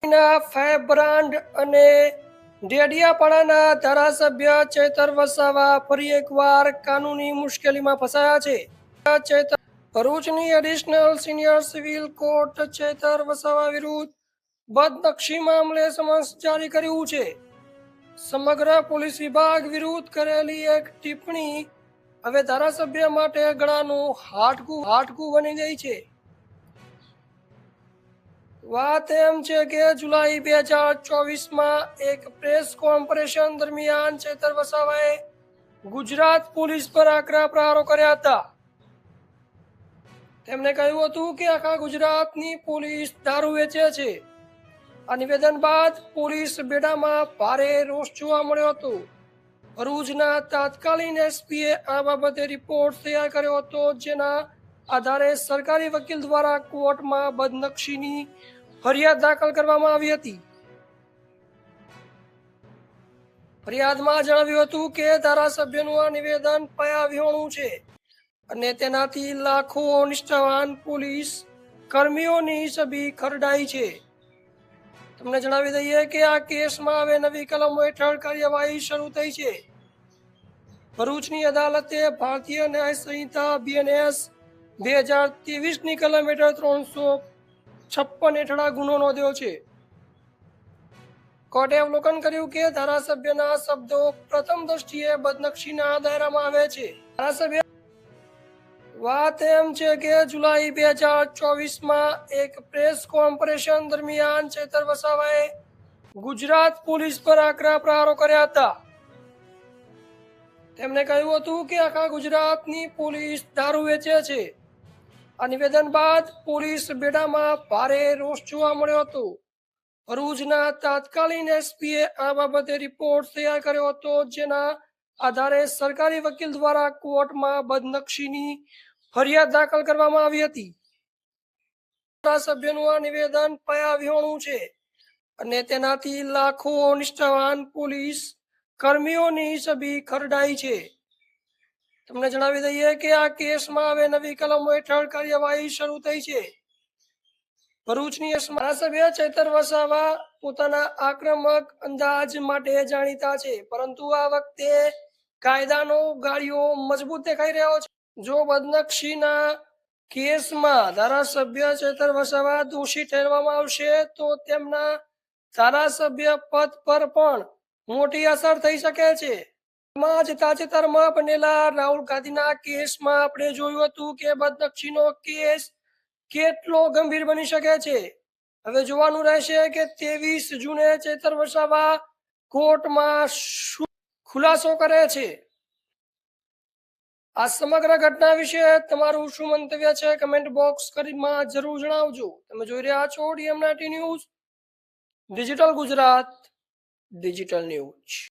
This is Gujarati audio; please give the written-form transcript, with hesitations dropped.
ફાયર બ્રાન્ડ અને ડેડિયાપાડાના ધારાસભ્ય ચેતર વસાવા ફરી એકવાર કાનૂની મુશ્કેલીમાં ફસાયા છે। ભરૂચની additional senior civil court Chaitar Vasava વિરુદ્ધ બદનક્ષી મામલે સમન્સ જારી કર્યું છે। સમગ્ર પોલીસ વિભાગ વિરુદ્ધ કરેલી એક ટિપ્પણી હવે ધારાસભ્ય માટે ગળાનું હાડકું બની ગઈ છે। વાત એમ છે કે જુલાઈ 2024માં એક પ્રેસ કોન્ફરન્સ દરમિયાન ચેતર વસાવાએ ગુજરાત પોલીસ પર આકરા પ્રહારો કર્યા હતા। તેમણે કહ્યું હતું કે આખા ગુજરાતની પોલીસ દારૂ વેચે છે। આ નિવેદન બાદ પોલીસ બેડામાં ભારે રોષ જોવા મળ્યો હતો। ભરૂચના તાત્કાલિક એસપીએ આ બાબતે રિપોર્ટ તૈયાર કર્યો હતો, જેના આધારે સરકારી વકીલ દ્વારા કોર્ટમાં બદનક્ષીની ફરિયાદ દાખલ કરવામાં આવી હતી। ફરિયાદમાં જણાવ્યું હતું કે ધારાસભ્યનું આ નિવેદન પાયાવિહોણું છે અને તેનાથી લાખો નિષ્ઠાવાન પોલીસ કર્મીઓની છબી ખરડાઈ છે। તમને જણાવી દઈએ કે આ કેસમાં હવે નવી કલમો હેઠળ કાર્યવાહી શરૂ થઈ છે। ભરૂચની અદાલતે ભારતીય ન્યાય સંહિતા BNS 2023ની કલમ હેઠળ 356 હેઠળ આ ગુનો નોંધ્યો છે। કોર્ટે અવલોકન કર્યું કે ધારાસભ્યના શબ્દો પ્રથમ દ્રષ્ટિએ બદનક્ષીના દાયરામાં આવે છે। ધારાસભ્ય વાત એમ છે કે જુલાઈ 2024માં એક પ્રેસ કોન્ફરન્સ દરમિયાન ચેતર વસાવાએ ગુજરાત પોલીસ પર આકરા પ્રહારો કર્યા હતા। તેમણે કહ્યું હતું કે આખા ગુજરાતની પોલીસ દારૂ વેચે છે। આ નિવેદન બાદ પોલીસ બેડામાં ભારે રોષ જોવા મળ્યો હતો। ભરૂચના તાત્કાલિક એસપીએ આ બાબતે રિપોર્ટ તૈયાર કર્યો હતો, જેના આધારે સરકારી વકીલ દ્વારા કોર્ટમાં બદનક્ષીની ફરિયાદ દાખલ કરવામાં આવી હતી। ધારાસભ્યનું આ નિવેદન પાયાવિહોણું છે અને તેનાથી લાખો નિષ્ઠાવાન પોલીસ કર્મીઓની છબી ખરડાઈ છે। તમને જણાવી દઈએ કે આ કેસમાં હવે નવી કલમો હેઠળ કાર્યવાહી શરૂ થઈ છે। ભરૂચની ધારાસભ્ય ચેતર વસાવા પોતાના આક્રમક અંદાજ માટે જાણીતા છે, પરંતુ આ વખતે કાયદાનો ગાળિયો મજબૂત દેખાઈ રહ્યો છે। જો બદનક્ષીના કેસમાં ધારાસભ્ય ચેતર વસાવા દોષી ઠેરવામાં આવશે તો તેમના ધારાસભ્ય પદ પર પણ મોટી અસર થઈ શકે છે। તાજેતરમાં બનેલા રાહુલ ગાંધીના કેસમાં આપણે જોયું હતું કે બદનક્ષીનો કેસ કેટલો ગંભીર બની શકે છે। હવે જોવાનું રહેશે કે 23 જૂને ચેતર વસાવા કોર્ટમાં ખુલાસો કરે છે। આ સમગ્ર ઘટના વિશે તમારું શું મંતવ્ય છે, કમેન્ટ બોક્સ માં જરૂર જણાવજો। તમે જોઈ રહ્યા છો DM19 news, digital Gujarat, digital news.